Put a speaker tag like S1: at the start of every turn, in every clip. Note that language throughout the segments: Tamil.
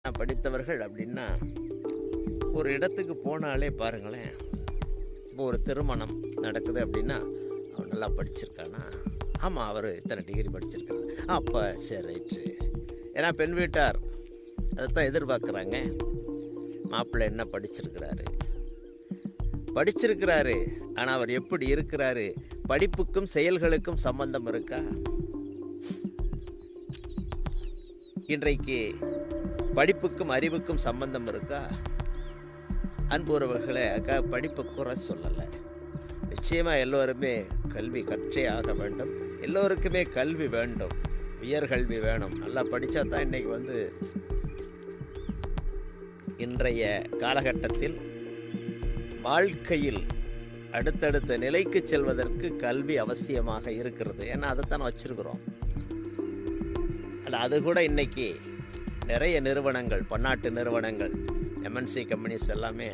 S1: படித்தவர்கள் அப்படின்னா ஒரு இடத்துக்கு போனாலே பாருங்களேன். இப்போ ஒரு திருமணம் நடக்குது அப்படின்னா அவன் நல்லா படிச்சிருக்கானா? ஆமாம், அவர் இத்தனை டிகிரி படிச்சிருக்காரு. அப்போ சரி, ரைட்டு. ஏன்னா பெண் வீட்டார் அதைத்தான் எதிர்பார்க்குறாங்க. மாப்பிள்ளை என்ன படிச்சிருக்கிறாரு? படிச்சிருக்கிறாரு, ஆனால் அவர் எப்படி இருக்கிறாரு? படிப்புக்கும் செயல்களுக்கும் சம்பந்தம் இருக்கா? இன்றைக்கு படிப்புக்கும் அறிவுக்கும் சம்பந்தம் இருக்கா? அன்புறவர்களை படிப்பை குறை சொல்லலை. நிச்சயமாக எல்லோருமே கல்வி கற்றே ஆக வேண்டும். எல்லோருக்குமே கல்வி வேண்டும், உயர்கல்வி வேணும். நல்லா படித்தா தான் இன்றைக்கி இன்றைய காலகட்டத்தில் வாழ்க்கையில் அடுத்தடுத்த நிலைக்கு செல்வதற்கு கல்வி அவசியமாக இருக்கிறது. ஏன்னா அதைத்தான் வச்சுருக்கிறோம். அது கூட இன்றைக்கி நிறைய நிறுவனங்கள், பன்னாட்டு நிறுவனங்கள், எம்என்சி கம்பெனிஸ் எல்லாமே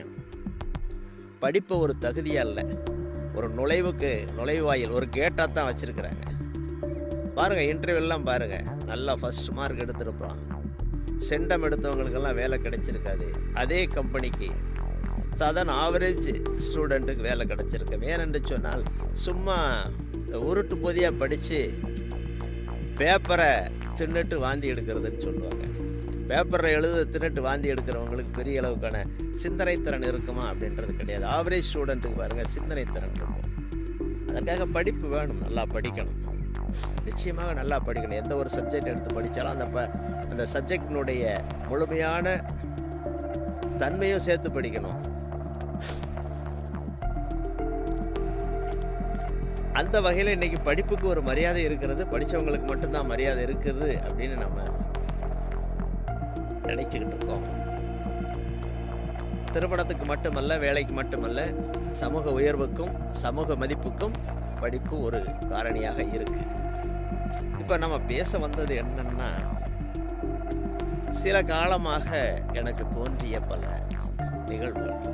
S1: படிப்பை ஒரு தகுதியாக இல்லை, ஒரு நுழைவாயில், ஒரு கேட்டாக தான் வச்சுருக்கிறாங்க. பாருங்கள், இன்டர்வியூலாம் பாருங்கள், நல்லா ஃபஸ்ட் மார்க் எடுத்துருப்போம். சென்டம் எடுத்தவங்களுக்கெல்லாம் வேலை கிடைச்சிருக்காது. அதே கம்பெனிக்கு சாதாரண ஆவரேஜ் ஸ்டூடெண்ட்டுக்கு வேலை கிடைச்சிருக்கு. ஏனென்று சொன்னால் சும்மா உருட்டு பொதியாக படித்து பேப்பரை தின்னுட்டு வாந்தி எடுக்கிறதுன்னு சொல்லுவாங்க. பேப்பரை தின்னுட்டு வாந்தி எடுக்கிறவங்களுக்கு பெரிய அளவுக்கான சிந்தனை திறன் இருக்குமா அப்படின்றது கிடையாது. ஆவரேஜ் ஸ்டூடெண்ட்டுக்கு பாருங்கள் சிந்தனை திறன் இருக்கும். அதற்காக படிப்பு வேணும், நல்லா படிக்கணும். நிச்சயமாக நல்லா படிக்கணும். எந்த ஒரு சப்ஜெக்ட் எடுத்து படித்தாலும் அந்த சப்ஜெக்டினுடைய முழுமையான தன்மையும் சேர்த்து படிக்கணும். அந்த வகையில் இன்றைக்கி படிப்புக்கு ஒரு மரியாதை இருக்கிறது. படித்தவங்களுக்கு மட்டும்தான் மரியாதை இருக்குது அப்படின்னு நம்ம நினைச்சுக்கிட்டு இருக்கோம். திருமணத்துக்கு மட்டுமல்ல, வேலைக்கு மட்டுமல்ல, சமூக உயர்வுக்கும் சமூக மதிப்புக்கும் படிப்பு ஒரு காரணியாக இருக்கு. இப்போ நம்ம பேச வந்தது என்னன்னா, சில காலமாக எனக்கு தோன்றிய பல நிகழ்வுகள்.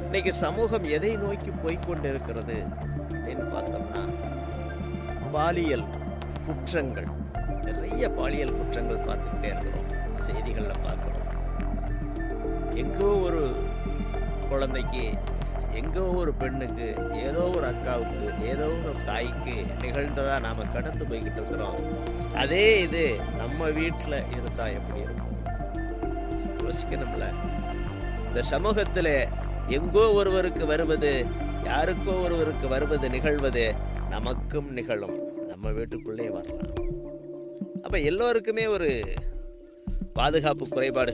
S1: இன்னைக்கு சமூகம் எதை நோக்கி போய்கொண்டு இருக்கிறது அப்படின்னு பார்த்தோம்னா, பாலியல் குற்றங்கள், நிறைய பாலியல் குற்றங்கள் பார்த்துக்கிட்டே இருக்கிறோம், செய்திகளில் பார்க்குறோம். எங்கோ ஒரு குழந்தைக்கு, எங்கோ ஒரு பெண்ணுக்கு, ஏதோ ஒரு அக்காவுக்கு, ஏதோ ஒரு தாய்க்கு நிகழ்ந்ததாக நாம் கடந்து போய்கிட்டு இருக்கிறோம். அதே இது நம்ம வீட்டில் இருந்தால் எப்படி இருக்கும்? யோசிக்கணும்ல. இந்த சமூகத்தில் எங்கோ ஒருவருக்கு வருவது, யாருக்கோ ஒருவருக்கு வருவது, நிகழ்வது நமக்கும் நிகழும், நம்ம வீட்டுக்குள்ளே வரலாம். அப்போ எல்லோருக்குமே ஒரு பாதுகாப்பு குறைபாடு